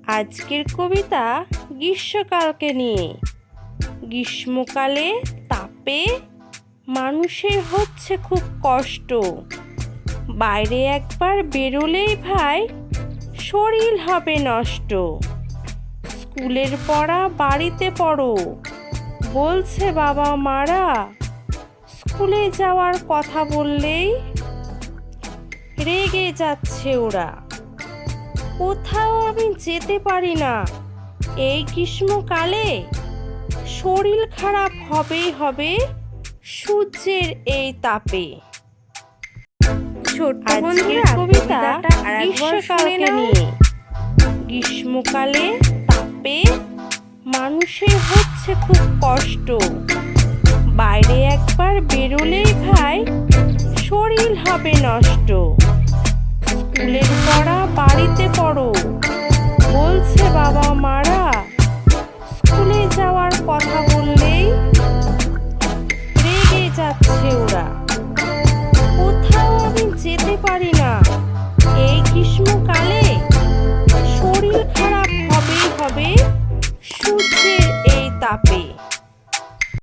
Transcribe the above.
আজকের কবিতা গ্রীষ্মকালকে নিয়ে। গ্রীষ্মকালে তাপে মানুষের হচ্ছে খুব কষ্ট। বাইরে একবার বেরোলেই ভাই শরীর হবে নষ্ট। স্কুলের পড়া বাড়িতে পড়ো বলছে বাবা মারা। স্কুলে যাওয়ার কথা বললেই রেগে যাচ্ছে ওরা। কোথাও আমি যেতে পারি না এই গ্রীষ্মকালে। শরীর খারাপ হবেই হবে সূর্যের এই তাপে। ছোট্ট বন্ধুরা, কবিতা গ্রীষ্মকালকে নিয়ে। গ্রীষ্মকালে তাপে মানুষের হচ্ছে খুব কষ্ট। বাইরে একবার বেরোলেই ভাই শরীর হবে নষ্ট। স্কুলের পড়া বাড়িতে পড়ো বলছে বাবা মারা। স্কুলে যাওয়ার কথা বললেই রেগে যাচ্ছে ওরা। কোথাও আমি যেতে পারি না